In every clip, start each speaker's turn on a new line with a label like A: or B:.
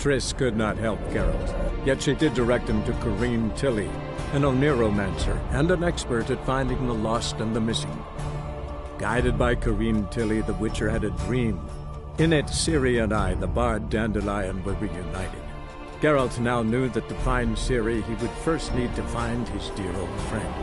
A: Triss could not help Geralt, yet she did direct him to Corrine Tilly, an oneiromancer and an expert at finding the lost and the missing. Guided by Corrine Tilly, the Witcher had a dream. In it, Ciri and I, the bard Dandelion, were reunited. Geralt now knew that to find Ciri, he would first need to find his dear old friend.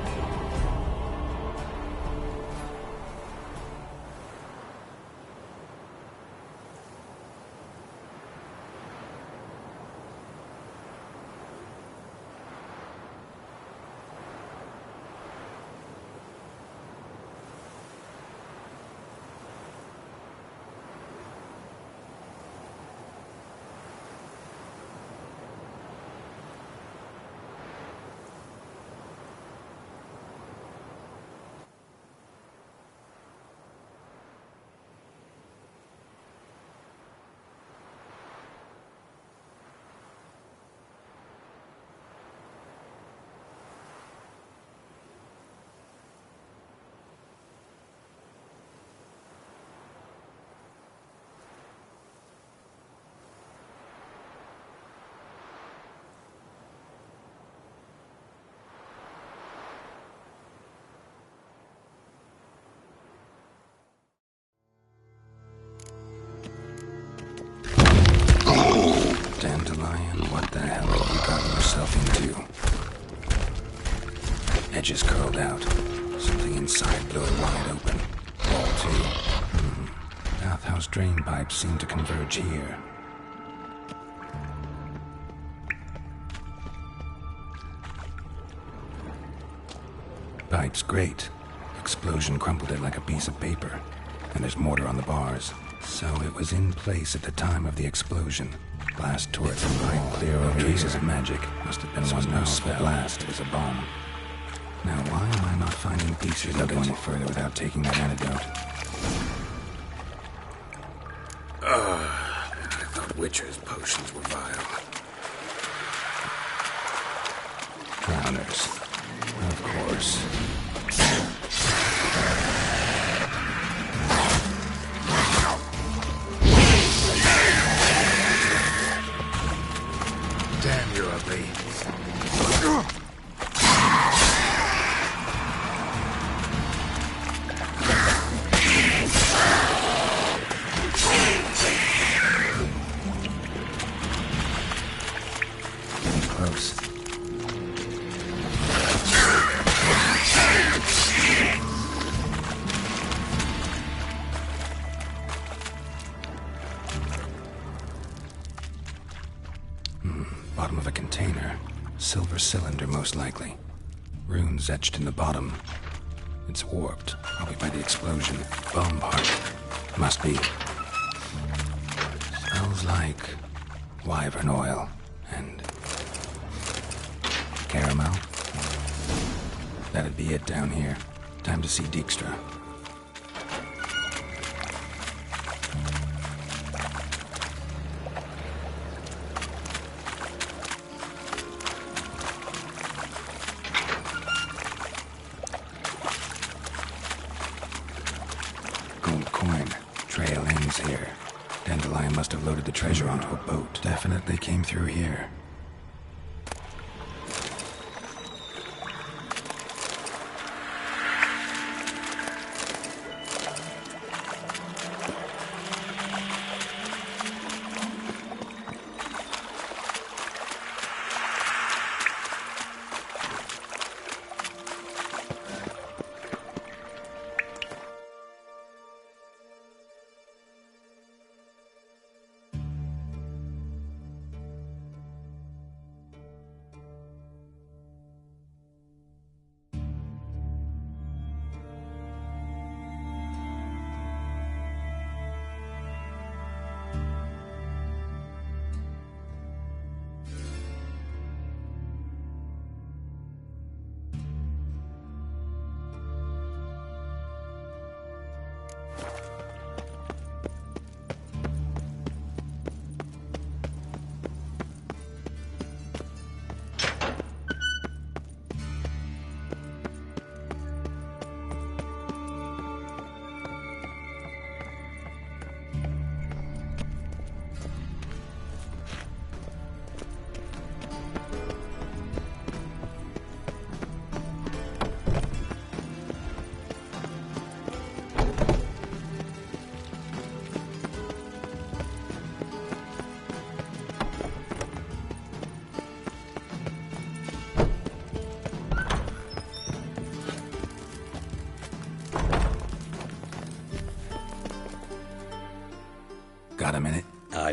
B: Dandelion, what the hell have you gotten yourself into? Edges curled out. Something inside blew it wide open. Wall too. Bathhouse drain pipes seem to converge here. Pipes great. Explosion crumpled it like a piece of paper. And there's mortar on the bars. So it was in place at the time of the explosion. Blast turrets and pipe clear over traces of magic. Must have been one powerful blast. It was a bomb. Now why am I not finding pieces of going further without taking that antidote? I thought Witcher's potions were vile. Drowners. Of course.
C: Damn you, ugly.
B: Close. Bottom of a container. Silver cylinder, most likely. Runes etched in the bottom. It's warped, probably by the explosion. Bomb part. Must be. Smells like wyvern oil and caramel. That'd be it down here. Time to see Dijkstra. Gold coin. Trail ends here. Dandelion must have loaded the treasure onto a boat. Definitely came through here.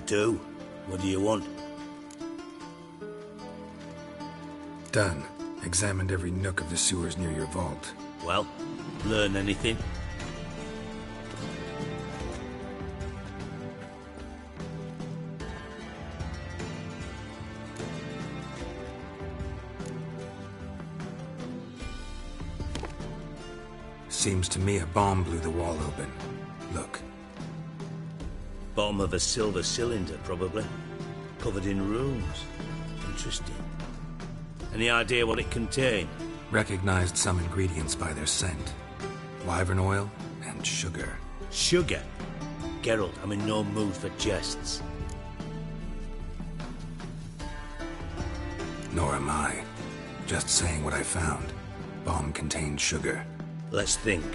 C: do. What do you want?
B: Done. Examined every nook of the sewers near your vault.
C: Well, learn anything?
B: Seems to me a bomb blew the wall open. Look.
C: Bottom of a silver cylinder, probably. Covered in runes. Interesting. Any idea what it contained?
B: Recognized some ingredients by their scent. Wyvern oil and sugar.
C: Sugar? Geralt, I'm in no mood for jests.
B: Nor am I. Just saying what I found. Bomb contained sugar.
C: Let's think.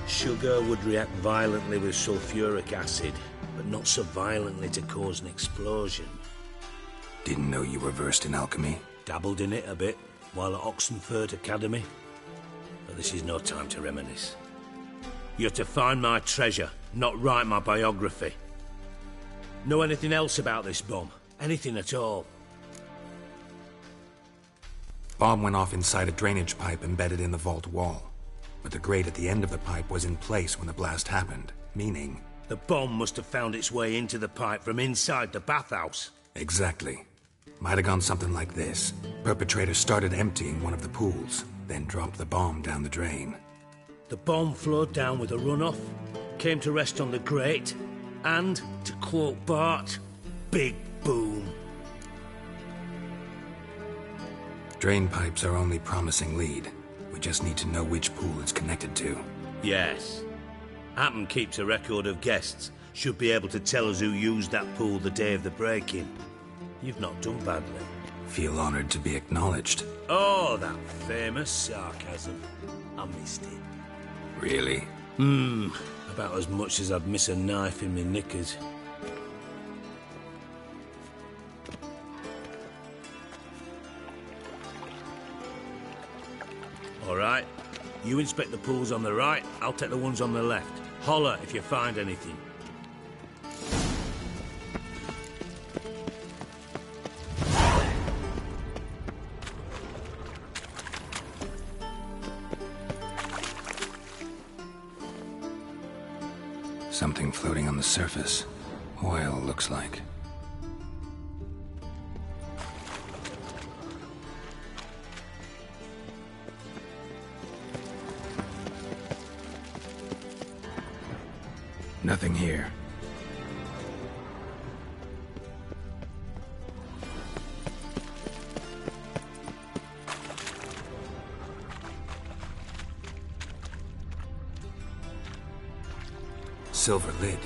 C: Sugar would react violently with sulfuric acid, but not so violently to cause an explosion.
B: Didn't know you were versed in alchemy.
C: Dabbled in it a bit, while at Oxenford Academy. But this is no time to reminisce. You're to find my treasure, not write my biography. Know anything else about this bomb? Anything at all?
B: Bomb went off inside a drainage pipe embedded in the vault wall. But the grate at the end of the pipe was in place when the blast happened, meaning...
C: The bomb must have found its way into the pipe from inside the bathhouse.
B: Exactly. Might have gone something like this. Perpetrator started emptying one of the pools, then dropped the bomb down the drain.
C: The bomb flowed down with a runoff, came to rest on the grate, and, to quote Bart, big boom.
B: Drain pipes are only promising lead. We just need to know which pool it's connected to.
C: Yes. Hammond keeps a record of guests. Should be able to tell us who used that pool the day of the break-in. You've not done badly.
B: Feel honored to be acknowledged.
C: Oh, that famous sarcasm. I missed it.
B: Really?
C: About as much as I'd miss a knife in my knickers. All right. You inspect the pools on the right, I'll take the ones on the left. Holler if you find anything.
B: Something floating on the surface. Oil, looks like. Nothing here. Silver lid.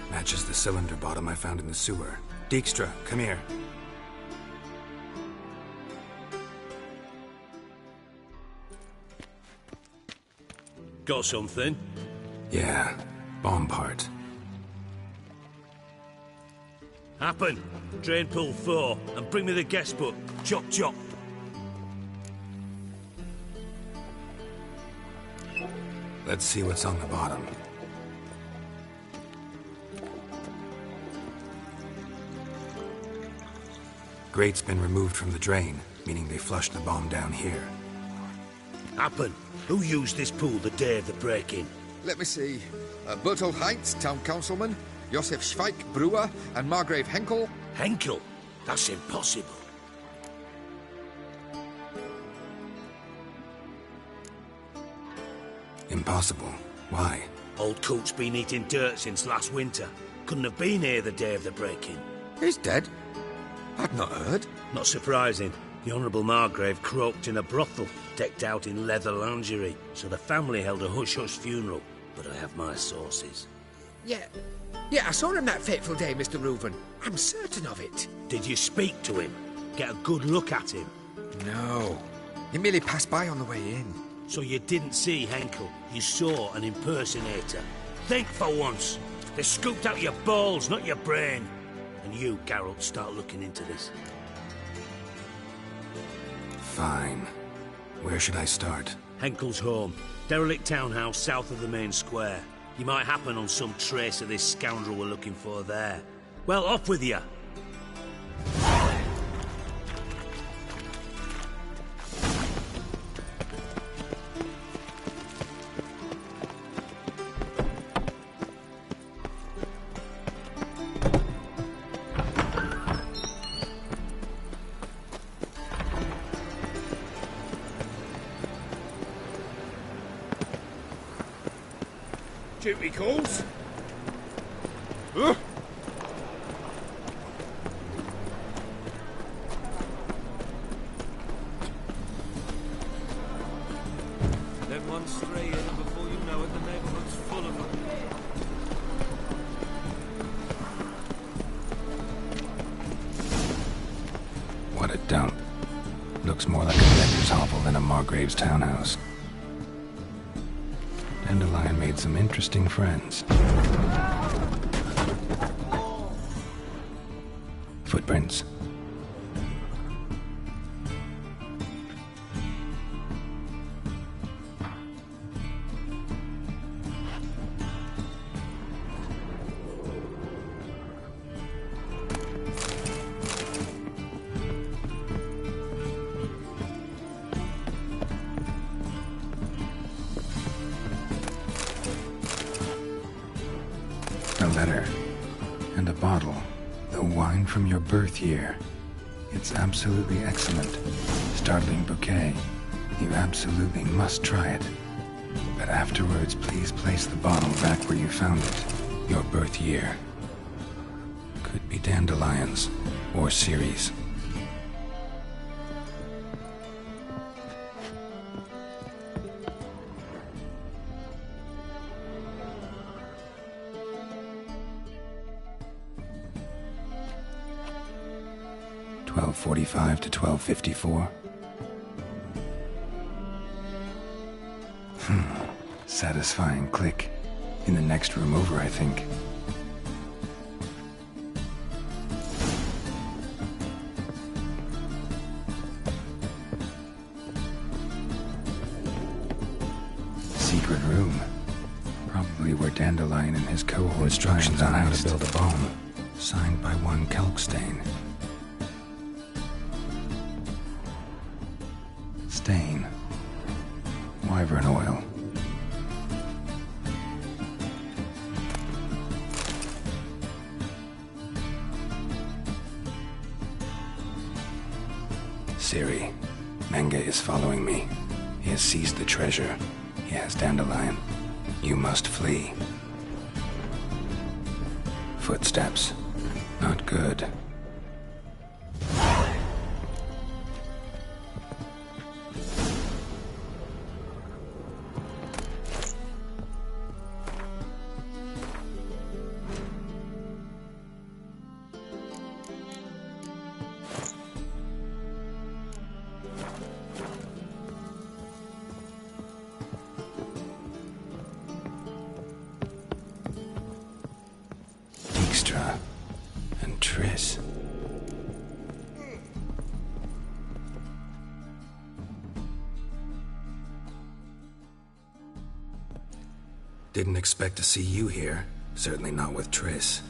B: Matches the cylinder bottom I found in the sewer. Dijkstra, come here.
C: Got something?
B: Yeah, bomb part.
C: Happen. Drain pool 4, and bring me the guest book. Chop chop.
B: Let's see what's on the bottom. Grate's been removed from the drain, meaning they flushed the bomb down here.
C: Happen. Who used this pool the day of the break-in?
D: Let me see. Bertold Heinz, town councilman, Josef Schweik, brewer, and Margrave Henkel.
C: Henkel? That's impossible.
B: Impossible. Why?
C: Old Coot's been eating dirt since last winter. Couldn't have been here the day of the break-in.
D: He's dead? I'd not heard.
C: Not surprising. The Honourable Margrave croaked in a brothel, decked out in leather lingerie, so the family held a hush-hush funeral. But I have my sources.
E: Yeah, I saw him that fateful day, Mr. Reuven. I'm certain of it.
C: Did you speak to him? Get a good look at him?
D: No. He merely passed by on the way in.
C: So you didn't see Henkel. You saw an impersonator. Think for once. They scooped out your balls, not your brain. And you, Geralt, start looking into this.
B: Fine. Where should I start?
C: Henkel's home. Derelict townhouse south of the main square. You might happen on some trace of this scoundrel we're looking for there. Well, off with you.
F: Duty calls.
G: Let one stray in, and before you know it, the neighborhood's full of them.
B: What a dump. Looks more like a beggar's hovel than a Margrave's townhouse. Dandelion made some interesting friends. Footprints. A letter. And a bottle. The wine from your birth year. It's absolutely excellent. Startling bouquet. You absolutely must try it. But afterwards, please place the bottle back where you found it. Your birth year. Could be Dandelion's. Or Ciri's. .45 to 12:54. Satisfying click. In the next room over, I think. Secret room. Probably where Dandelion and his cohort instructions on how to build a bomb. Signed by one Kalkstein. Stain. Wyvern oil. Ciri. Menge is following me. He has seized the treasure. He has Dandelion. You must flee. Footsteps. Not good. Dijkstra and Triss. Didn't expect to see you here. Certainly not with Triss.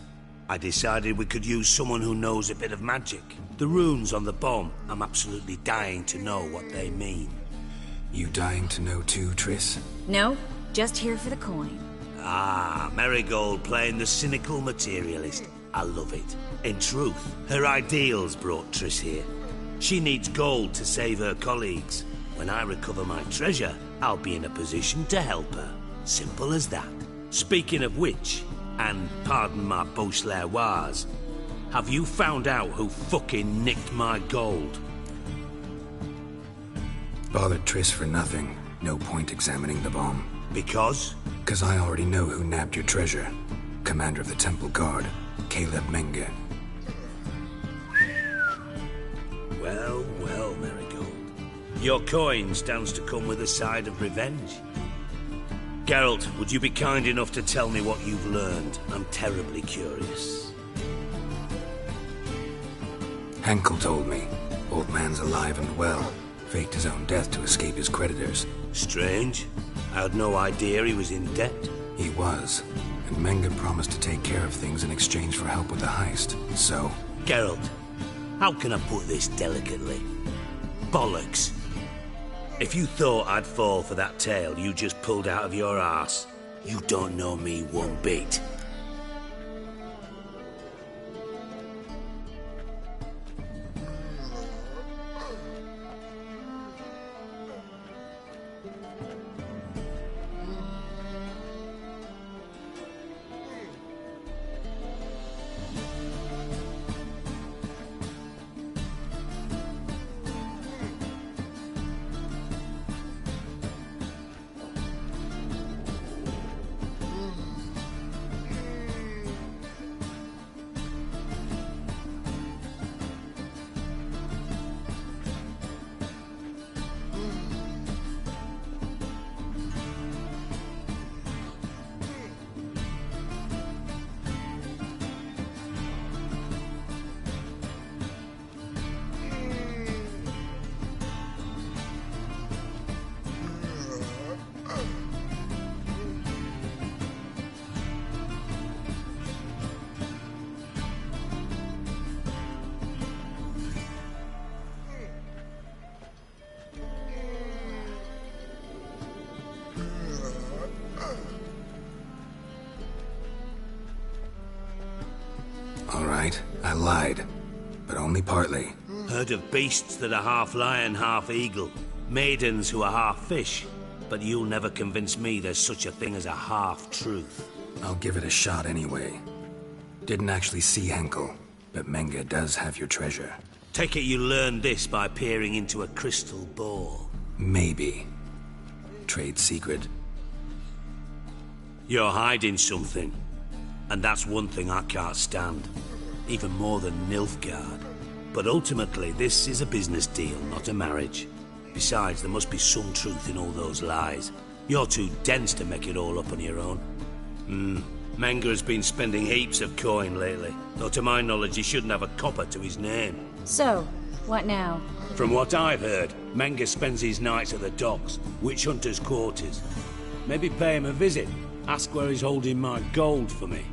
C: I decided we could use someone who knows a bit of magic. The runes on the bomb, I'm absolutely dying to know what they mean.
B: You dying to know too, Triss?
H: No, just here for the coin.
C: Ah, Marigold playing the cynical materialist. I love it. In truth, her ideals brought Triss here. She needs gold to save her colleagues. When I recover my treasure, I'll be in a position to help her. Simple as that. Speaking of which, and pardon my Beauclervoise, have you found out who fucking nicked my gold?
B: Bothered Triss for nothing. No point examining the bomb.
C: Because?
B: Because I already know who nabbed your treasure. Commander of the Temple Guard, Caleb Menge.
C: Well, well, Marigold. Your coin stands to come with a side of revenge. Geralt, would you be kind enough to tell me what you've learned? I'm terribly curious.
B: Henkel told me. Old man's alive and well. Faked his own death to escape his creditors.
C: Strange. I had no idea he was in debt.
B: He was. And Menge promised to take care of things in exchange for help with the heist. So...
C: Geralt, how can I put this delicately? Bollocks. If you thought I'd fall for that tale you just pulled out of your arse, you don't know me one bit.
B: Alright, I lied. But only partly.
C: Heard of beasts that are half lion, half eagle. Maidens who are half fish. But you'll never convince me there's such a thing as a half-truth.
B: I'll give it a shot anyway. Didn't actually see Henkel, but Menge does have your treasure.
C: Take it you learned this by peering into a crystal ball.
B: Maybe. Trade secret.
C: You're hiding something. And that's one thing I can't stand. Even more than Nilfgaard. But ultimately, this is a business deal, not a marriage. Besides, there must be some truth in all those lies. You're too dense to make it all up on your own. Menge has been spending heaps of coin lately. Though to my knowledge, he shouldn't have a copper to his name.
H: So, what now?
C: From what I've heard, Menge spends his nights at the docks, witch hunters' quarters. Maybe pay him a visit. Ask where he's holding my gold for me.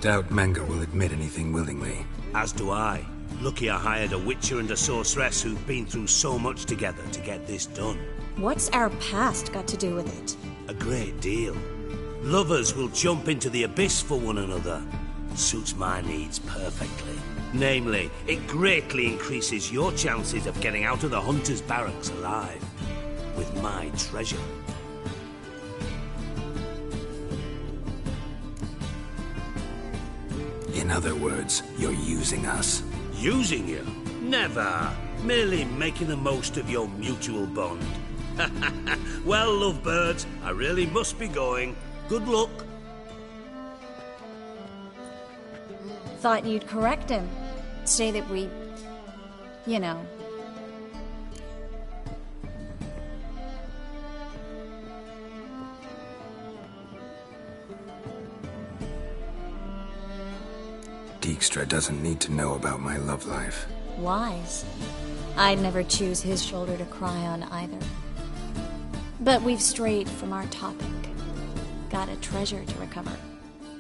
B: Doubt Menge will admit anything willingly.
C: As do I. Lucky I hired a witcher and a sorceress who've been through so much together to get this done.
H: What's our past got to do with it?
C: A great deal. Lovers will jump into the abyss for one another. Suits my needs perfectly. Namely, it greatly increases your chances of getting out of the hunter's barracks alive. With my treasure.
B: In other words, you're using us.
C: Using you? Never. Merely making the most of your mutual bond. Well, lovebirds, I really must be going. Good luck.
H: Thought you'd correct him. Say that we... you know...
B: Dijkstra doesn't need to know about my love life.
H: wise. I'd never choose his shoulder to cry on either. But we've strayed from our topic. Got a treasure to recover.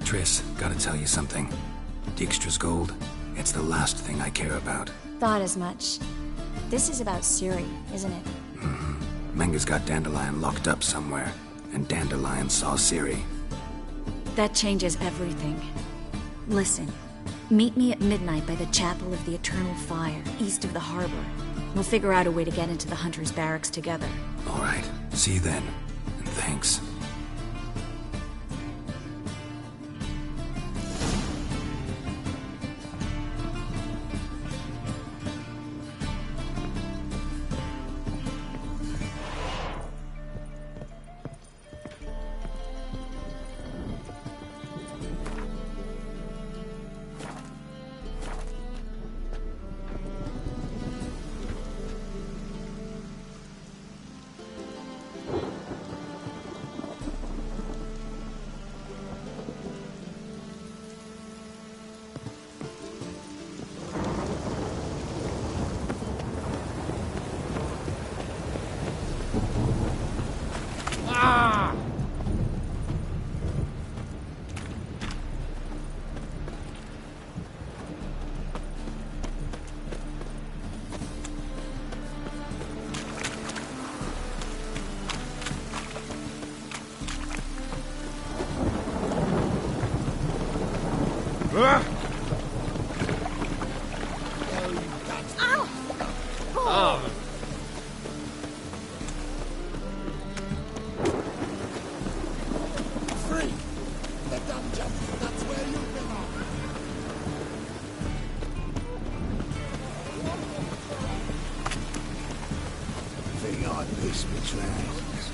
B: Triss, gotta tell you something. Dijkstra's gold, it's the last thing I care about.
H: Thought as much. This is about Ciri, isn't it?
B: Mm-hmm. Menge's got Dandelion locked up somewhere, and Dandelion saw Ciri.
H: That changes everything. Listen, meet me at midnight by the Chapel of the Eternal Fire, east of the harbor. We'll figure out a way to get into the Hunter's barracks together.
B: All right, see you then, and thanks.
I: Free! The dungeon! That's where you belong! Think I miss me trousers.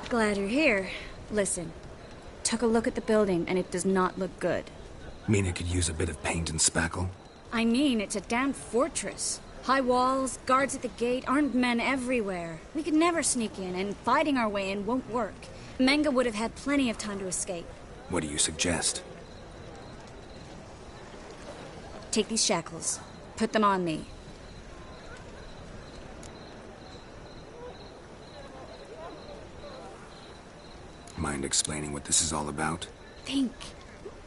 H: Glad you're here. Listen, took a look at the building and it does not look good.
B: Mean it could use a bit of paint and spackle?
H: I mean, it's a damn fortress. High walls, guards at the gate, armed men everywhere. We could never sneak in, and fighting our way in won't work. Menge would have had plenty of time to escape.
B: What do you suggest?
H: Take these shackles. Put them on me.
B: Mind explaining what this is all about?
H: Think.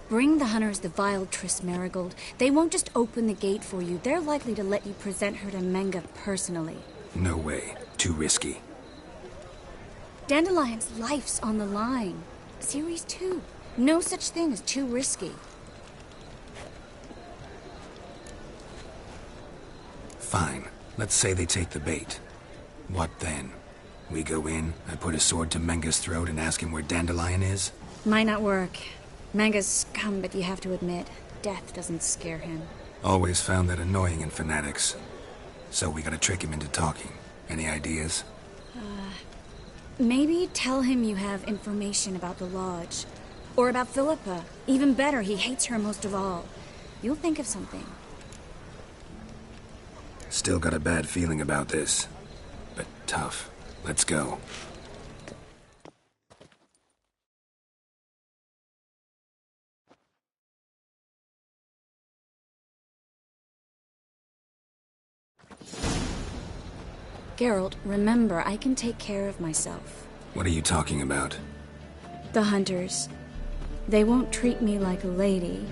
H: Bring the hunters the vile Triss Merigold. They won't just open the gate for you. They're likely to let you present her to Menge personally.
B: No way. Too risky.
H: Dandelion's life's on the line. Series 2. No such thing as too risky.
B: Fine. Let's say they take the bait. What then? We go in, I put a sword to Menge's throat and ask him where Dandelion is?
H: Might not work. Menge's scum, but you have to admit, death doesn't scare him.
B: Always found that annoying in fanatics. So we gotta trick him into talking. Any ideas?
H: Maybe tell him you have information about the Lodge. Or about Philippa. Even better, he hates her most of all. You'll think of something.
B: Still got a bad feeling about this. But tough. Let's go.
H: Geralt, remember, I can take care of myself.
B: What are you talking about?
H: The hunters. They won't treat me like a lady,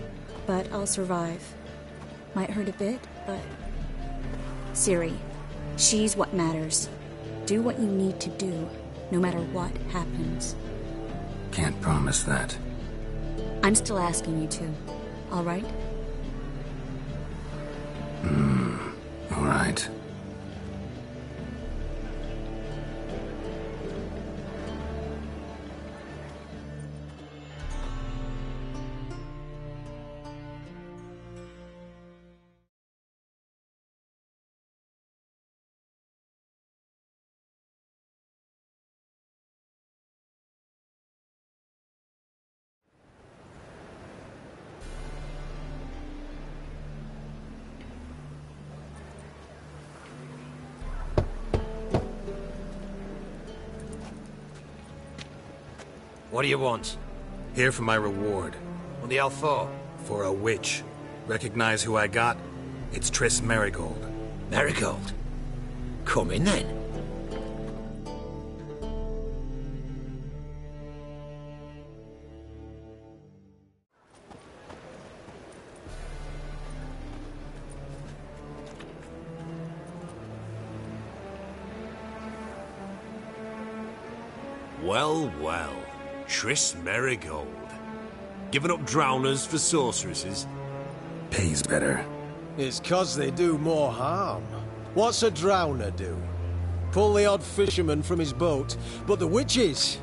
H: but I'll survive. Might hurt a bit, but... Ciri, she's what matters. Do what you need to do, no matter what happens.
B: Can't promise that.
H: I'm still asking you to, all right?
B: All right.
J: What do you want?
B: Here for my reward.
J: What the hell for?
B: For a witch. Recognize who I got? It's Triss Merigold.
J: Merigold? Come in then.
C: Well, well. Triss Merigold. Giving up drowners for sorceresses?
B: Pays better.
K: It's 'cause they do more harm. What's a drowner do? Pull the odd fisherman from his boat. But the witches,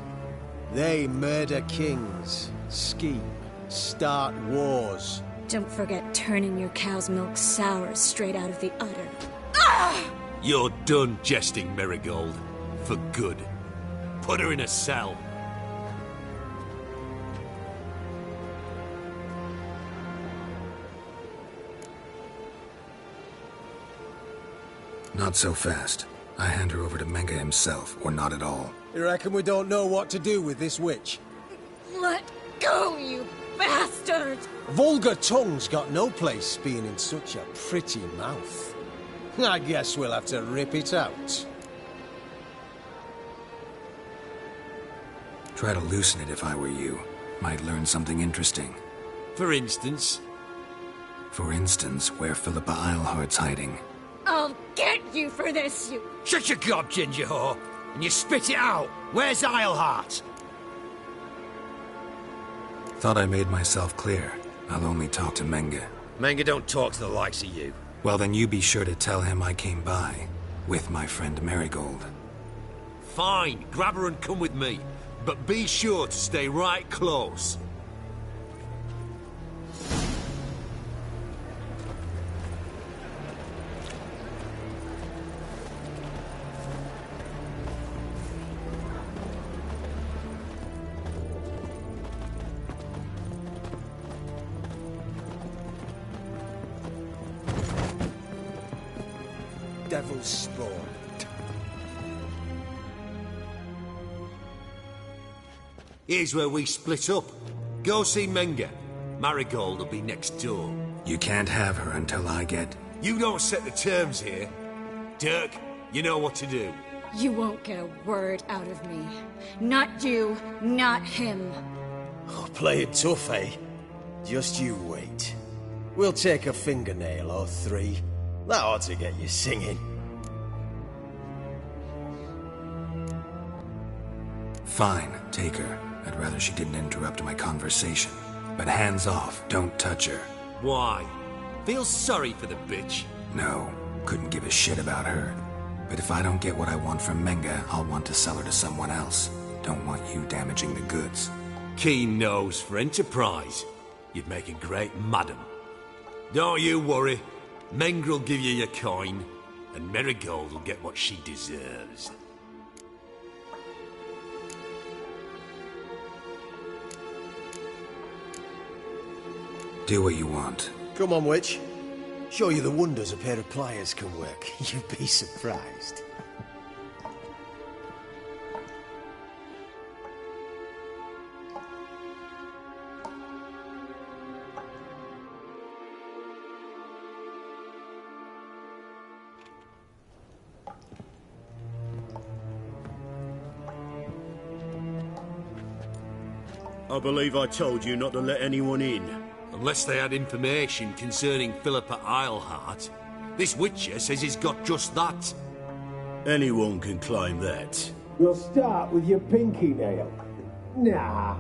K: they murder kings, scheme, start wars.
H: Don't forget turning your cow's milk sour straight out of the udder.
C: You're done jesting, Merigold. For good. Put her in a cell.
B: Not so fast. I hand her over to Menge himself, or not at all.
K: You reckon we don't know what to do with this witch?
H: Let go, you bastard!
K: Vulgar tongue's got no place being in such a pretty mouth. I guess we'll have to rip it out.
B: Try to loosen it if I were you. Might learn something interesting.
J: For instance?
B: For instance, where Philippa Eilhart's hiding.
H: I'll get you for this, you...
J: Shut your gob, ginger whore, and you spit it out. Where's Eilhart?
B: Thought I made myself clear. I'll only talk to Menge.
J: Menge don't talk to the likes of you.
B: Well, then you be sure to tell him I came by. With my friend Marigold.
G: Fine, grab her and come with me. But be sure to stay right close.
K: Devil's spawn.
G: Here's where we split up. Go see Menge. Marigold will be next door.
B: You can't have her until I get...
G: You don't set the terms here. Dirk, you know what to do.
H: You won't get a word out of me. Not you, not him.
K: Oh, play it tough, eh? Just you wait. We'll take a fingernail or three. That ought to get you singing.
B: Fine, take her. I'd rather she didn't interrupt my conversation. But hands off, don't touch her.
G: Why? Feel sorry for the bitch?
B: No, couldn't give a shit about her. But if I don't get what I want from Menge, I'll want to sell her to someone else. Don't want you damaging the goods.
G: Keen nose for enterprise. You'd make a great madam. Don't you worry. Menge will give you your coin, and Marigold will get what she deserves.
B: Do what you want.
K: Come on, witch. Show you the wonders a pair of pliers can work. You'd be surprised.
C: I believe I told you not to let anyone in.
G: Unless they had information concerning Philippa Eilhart. This Witcher says he's got just that.
C: Anyone can claim that.
L: We'll start with your pinky nail. Nah,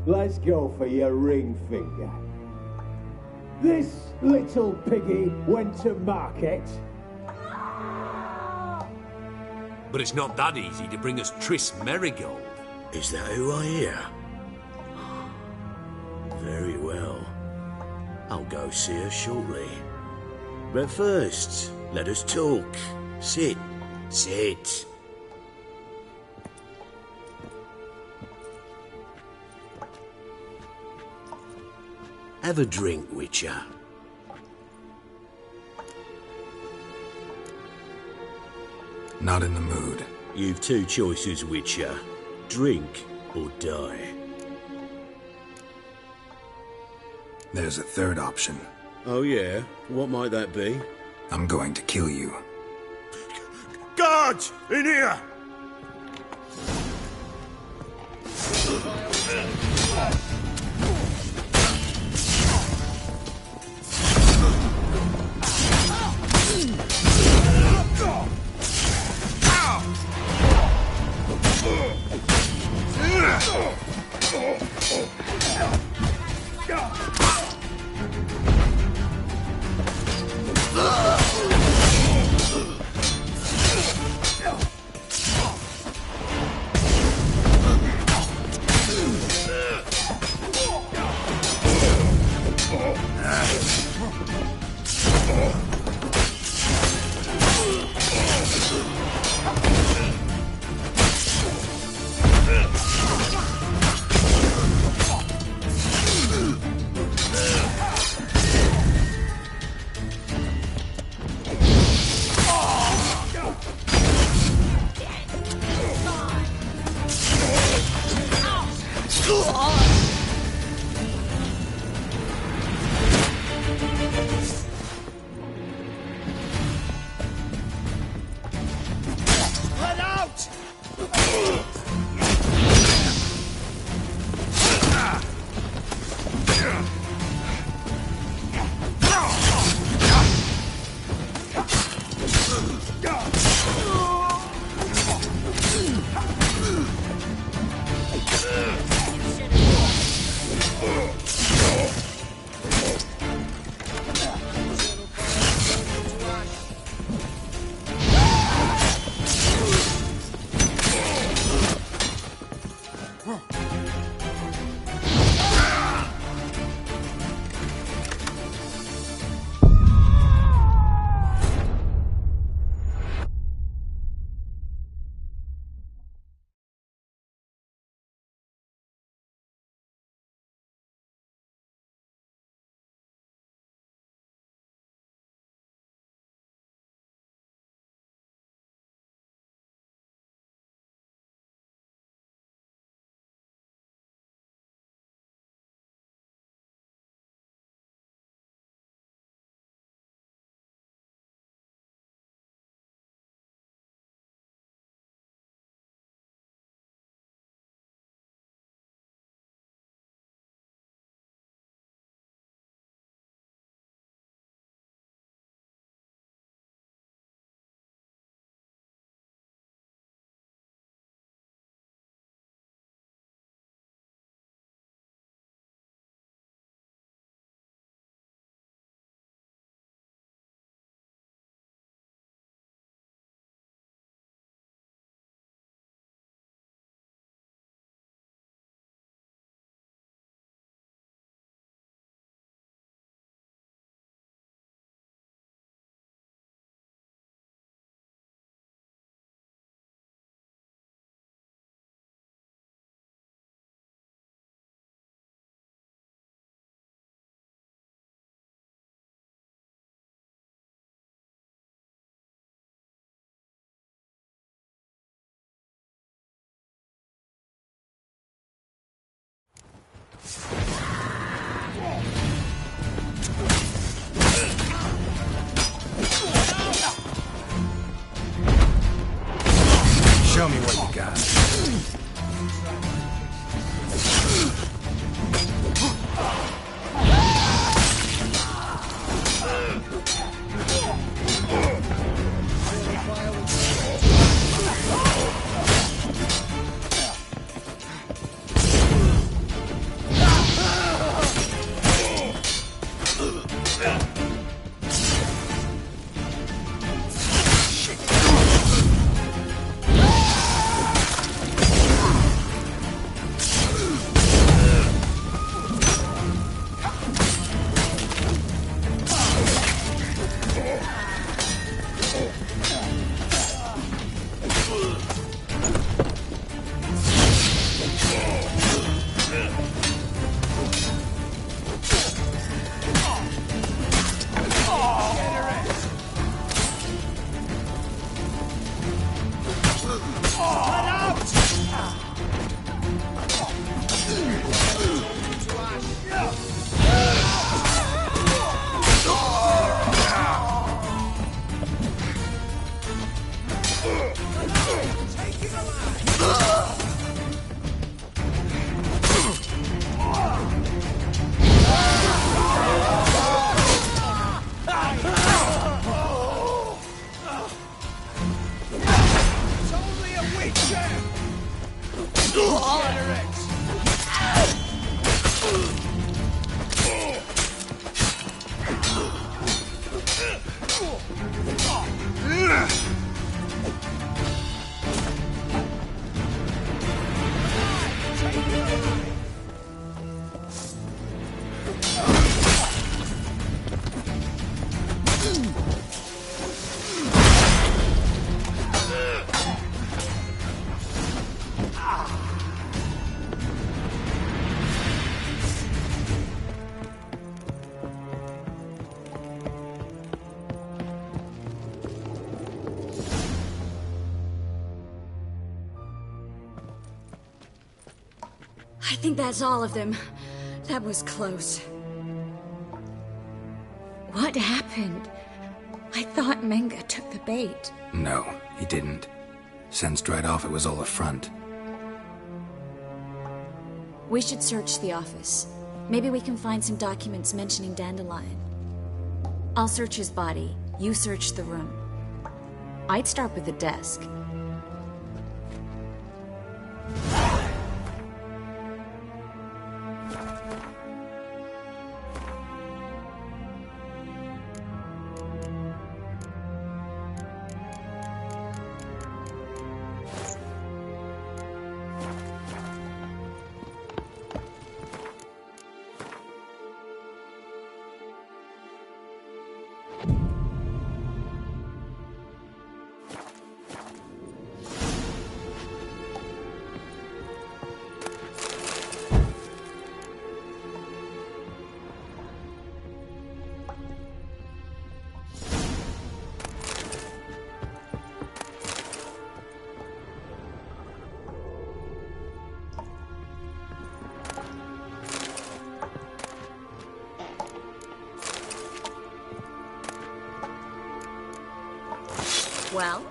L: let's go for your ring finger. This little piggy went to market.
G: But it's not that easy to bring us Triss Marigold.
C: Is that who I hear? Very well. I'll go see her shortly. But first, let us talk. Sit. Sit. Have a drink, Witcher.
B: Not in the mood.
C: You've two choices, Witcher. Drink or die.
B: There's a third option.
C: Oh yeah? What might that be?
B: I'm going to kill you.
C: Guards! In here!
B: Show me what you got.
H: I think that's all of them. That was close. What happened? I thought Menga took the bait.
B: No, he didn't. Sensed right off it was all a front.
H: We should search the office. Maybe we can find some documents mentioning Dandelion. I'll search his body. You search the room. I'd start with the desk. Well?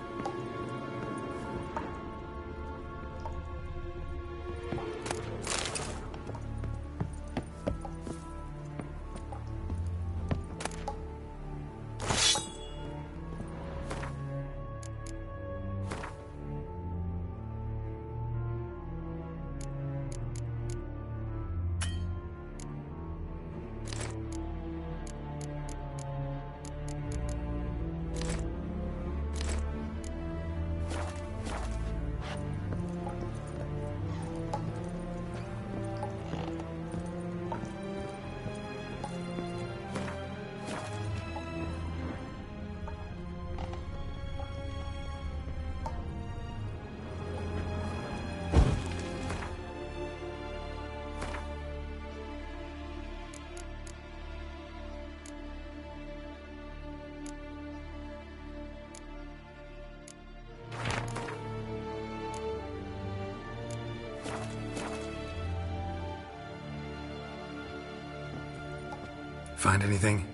B: Find anything?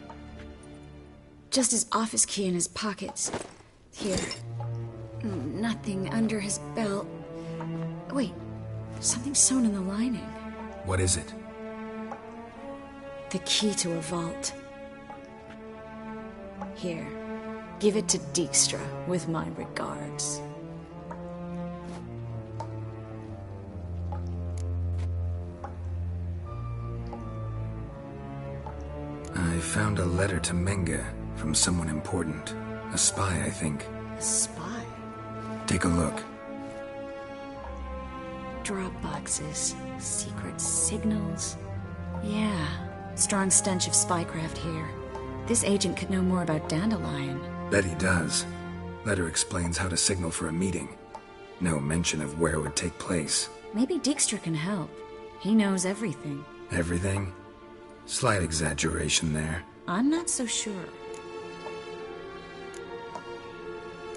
H: Just his office key in his pockets. Here. Nothing under his belt. Wait, something sewn in the lining.
B: What is it?
H: The key to a vault. Here, give it to Dijkstra with my regards.
B: I found a letter to Menge from someone important. A spy, I think.
H: A spy?
B: Take a look.
H: Drop boxes, secret signals. Yeah, strong stench of spycraft here. This agent could know more about Dandelion.
B: Bet he does. Letter explains how to signal for a meeting. No mention of where it would take place.
H: Maybe Dijkstra can help. He knows everything.
B: Everything? Slight exaggeration there.
H: I'm not so sure.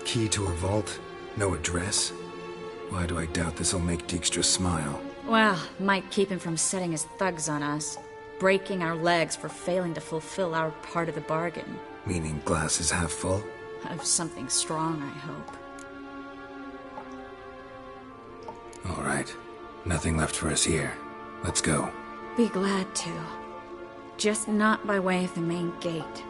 B: Key to a vault? No address? Why do I doubt this'll make Dijkstra smile?
H: Well, might keep him from setting his thugs on us. Breaking our legs for failing to fulfill our part of the bargain.
B: Meaning glass is half full?
H: Of something strong, I hope.
B: All right. Nothing left for us here. Let's go.
H: Be glad to. Just not by way of the main gate.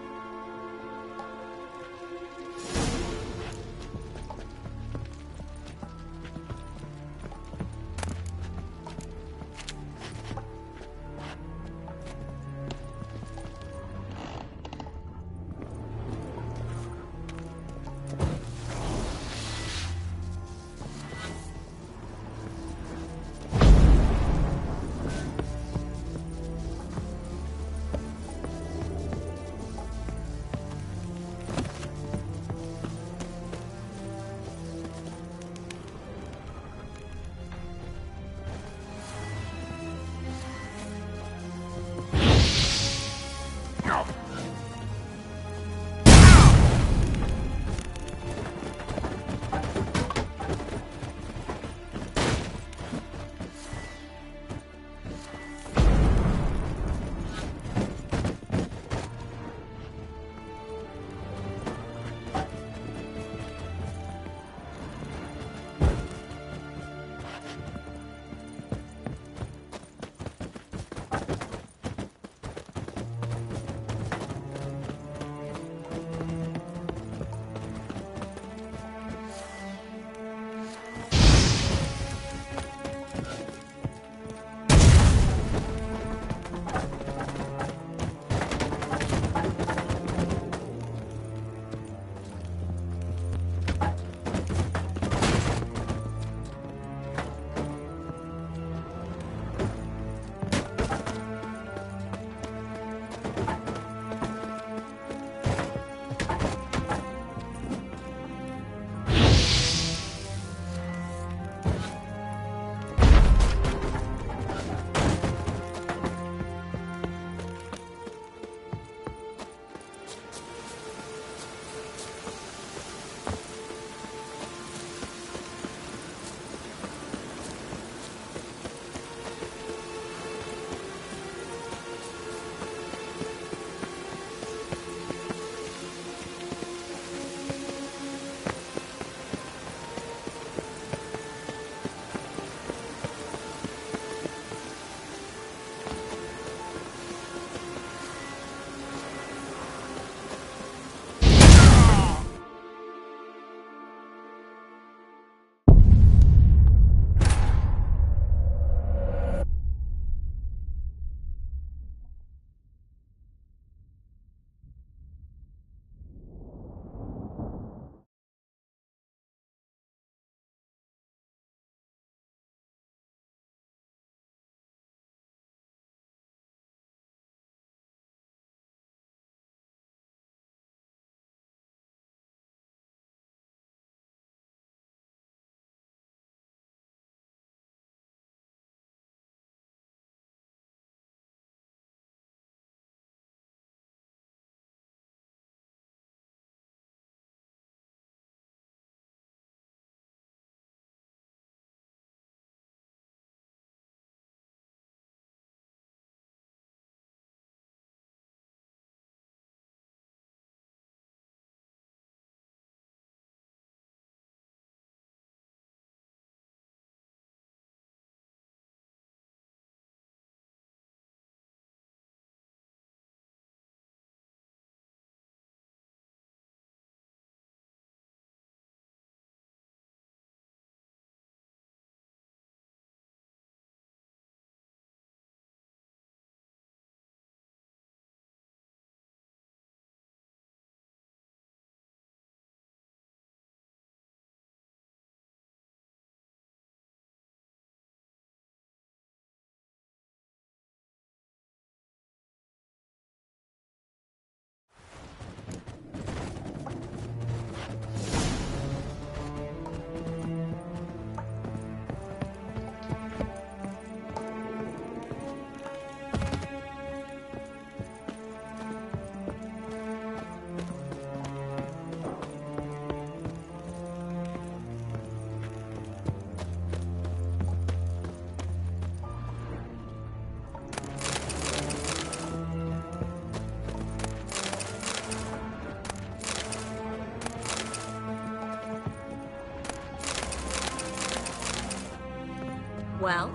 H: Well?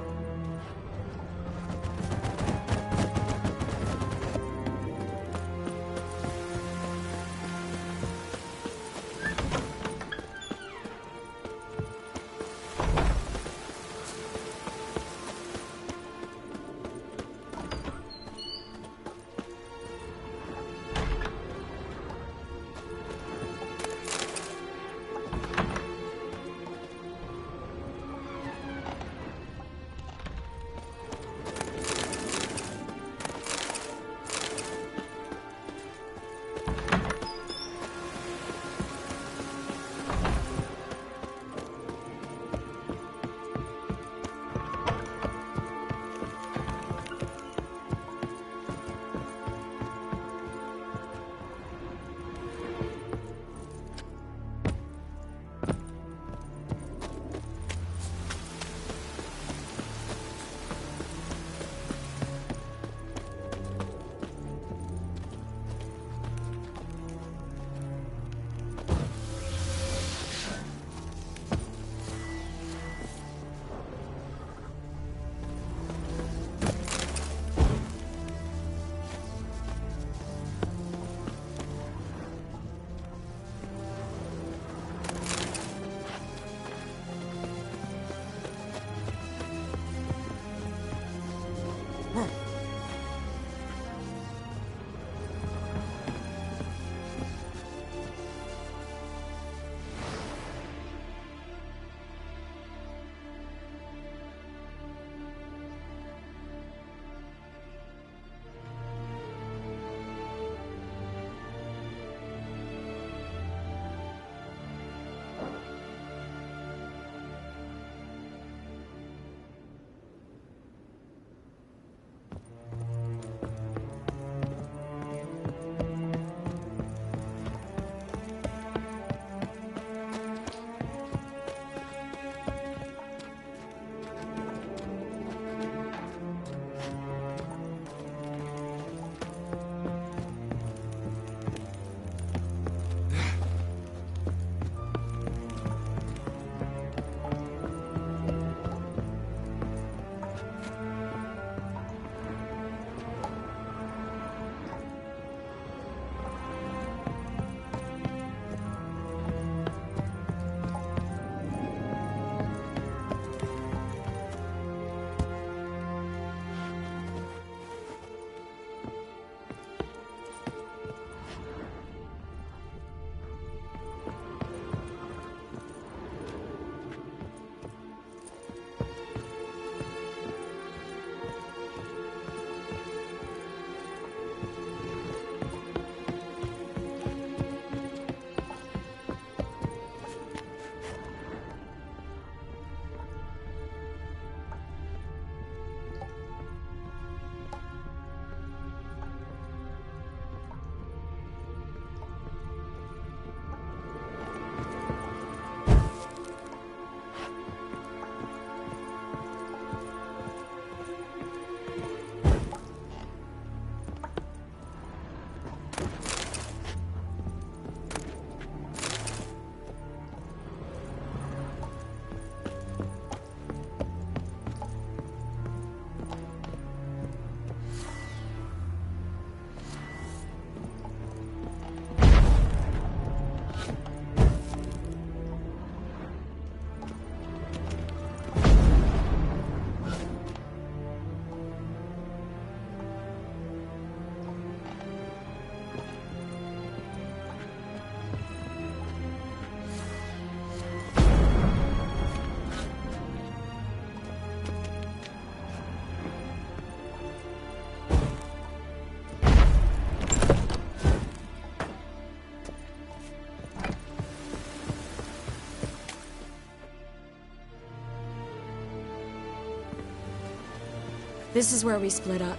H: This is where we split up.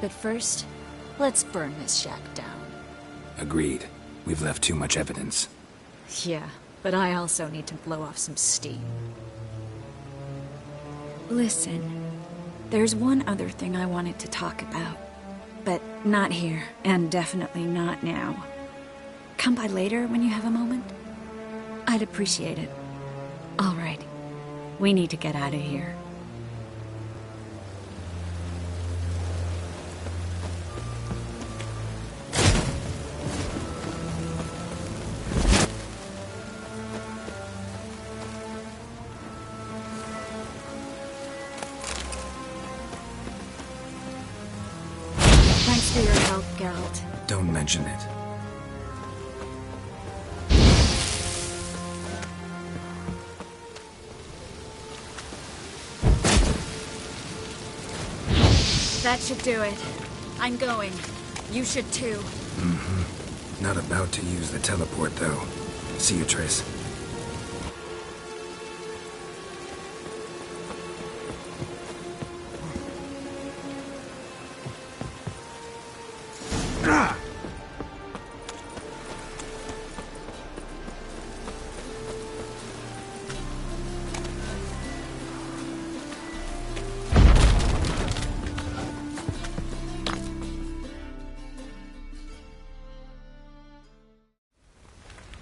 H: But first, let's burn this shack down.
B: Agreed. We've left too much evidence.
H: Yeah, but I also need to blow off some steam. Listen, there's one other thing I wanted to talk about. But not here, and definitely not now. Come by later when you have a moment? I'd appreciate it. All right. We need to get out of here. Geralt.
B: Don't mention it.
H: That should do it. I'm going. You should too.
B: Mm-hmm. Not about to use the teleport, though. See you, Triss.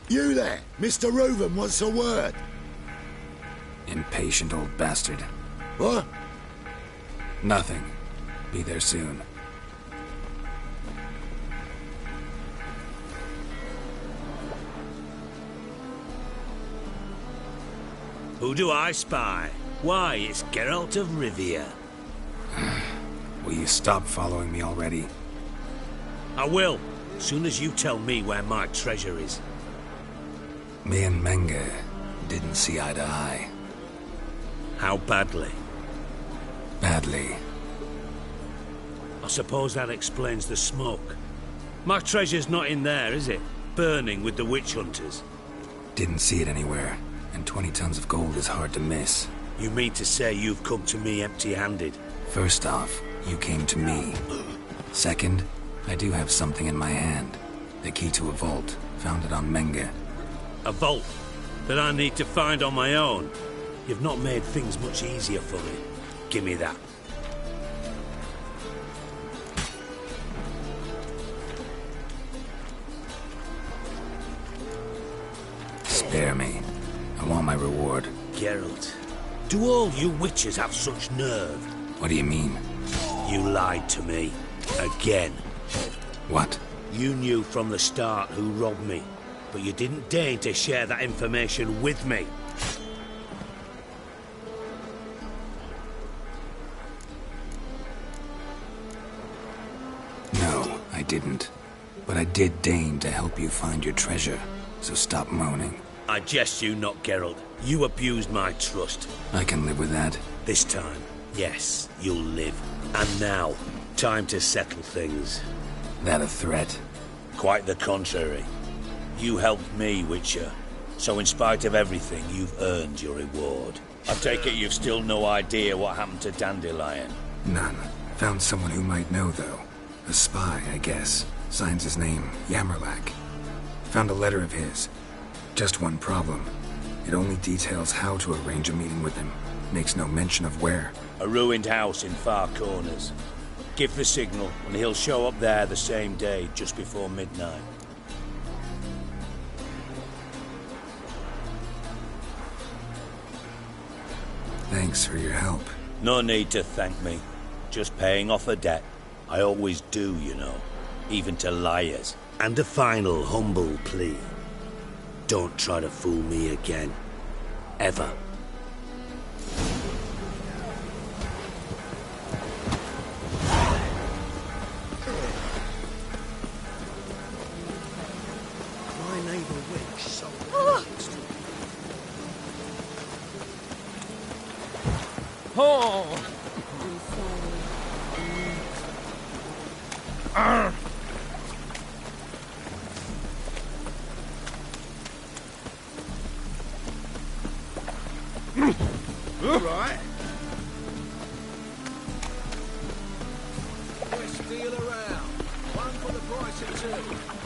M: You there! Mr. Reuven wants a word.
B: Impatient old bastard.
M: What?
B: Nothing. Be there soon.
C: Who do I spy? Why, it's Geralt of Rivia.
B: Will you stop following me already?
C: I will, soon as you tell me where my treasure is.
B: Me and Menge didn't see eye to eye.
C: How badly?
B: Badly.
C: I suppose that explains the smoke. My treasure's not in there, is it? Burning with the witch hunters.
B: Didn't see it anywhere, and 20 tons of gold is hard to miss.
C: You mean to say you've come to me empty-handed?
B: First off, you came to me. Second, I do have something in my hand. The key to a vault, found it on Menge.
C: A vault that I need to find on my own. You've not made things much easier for me. Give me that.
B: Spare me. I want my reward.
C: Geralt, do all you witches have such nerve?
B: What do you mean?
C: You lied to me. Again.
B: What?
C: You knew from the start who robbed me. But you didn't deign to share that information with me.
B: No, I didn't. But I did deign to help you find your treasure, so stop moaning.
C: I jest you not, Geralt. You abused my trust.
B: I can live with that.
C: This time, yes, you'll live. And now, time to settle things.
B: That a threat?
C: Quite the contrary. You helped me, Witcher. So in spite of everything, you've earned your reward. I take it you've still no idea what happened to Dandelion?
B: None. Found someone who might know, though. A spy, I guess. Signs his name, Yamerlak. Found a letter of his. Just one problem. It only details how to arrange a meeting with him. Makes no mention of where.
C: A ruined house in Far Corners. Give the signal, and he'll show up there the same day, just before midnight.
B: Thanks for your help.
C: No need to thank me. Just paying off a debt. I always do, you know. Even to liars. And a final humble plea. Don't try to fool me again. Ever.
E: My neighbour Witch sold
F: Oh!
E: Right.
K: Best deal around. One for the price of two.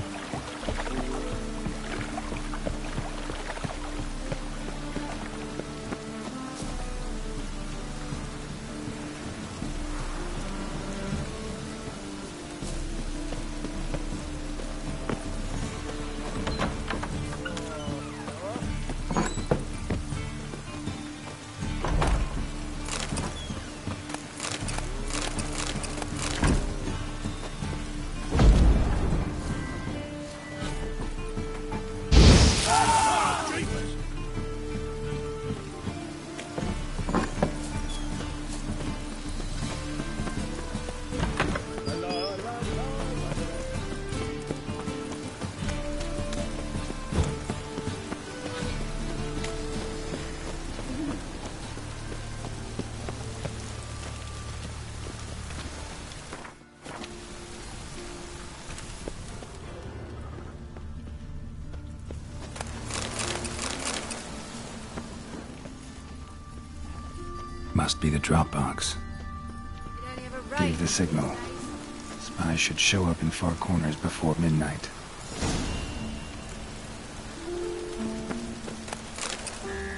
B: Must be the drop box. Gave the signal. Spies should show up in far corners before midnight.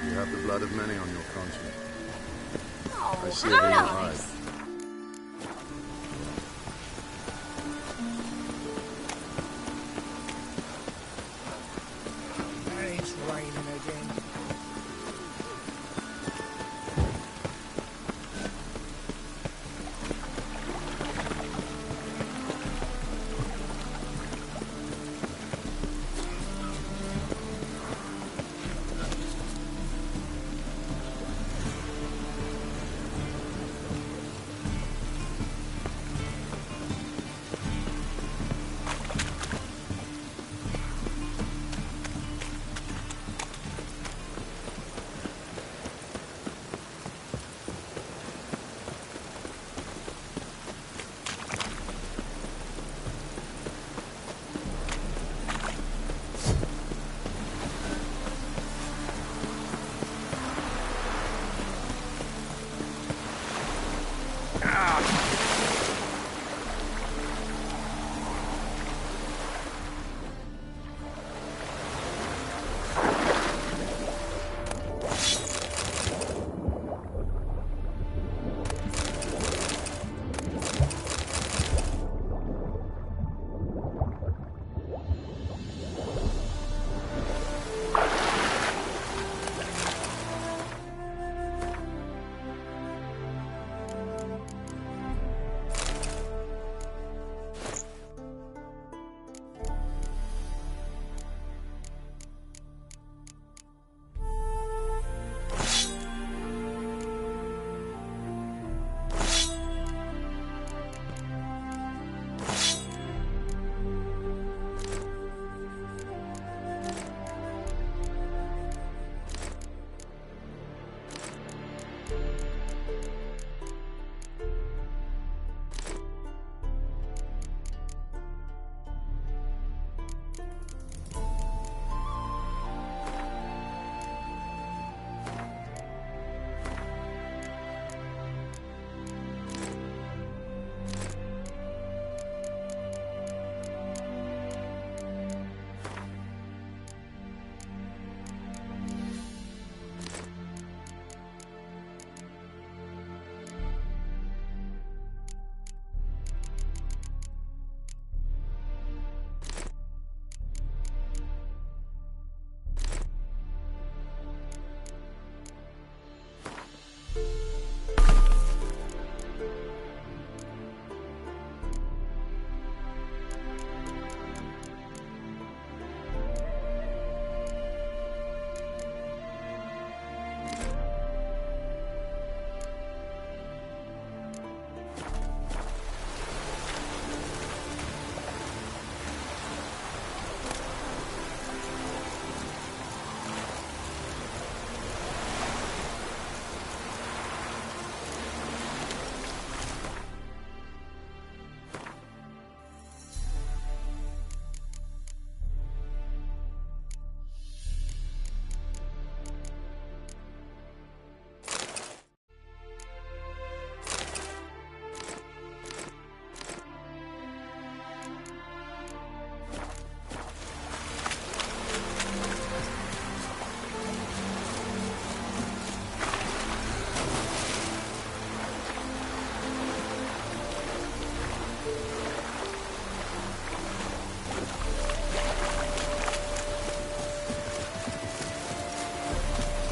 N: You have the blood of many on your conscience. I see it in your eyes.
E: It's raining again.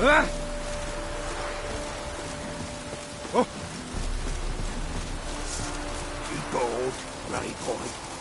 N: Ah! Oh!
M: Be bold, Ruddy boy.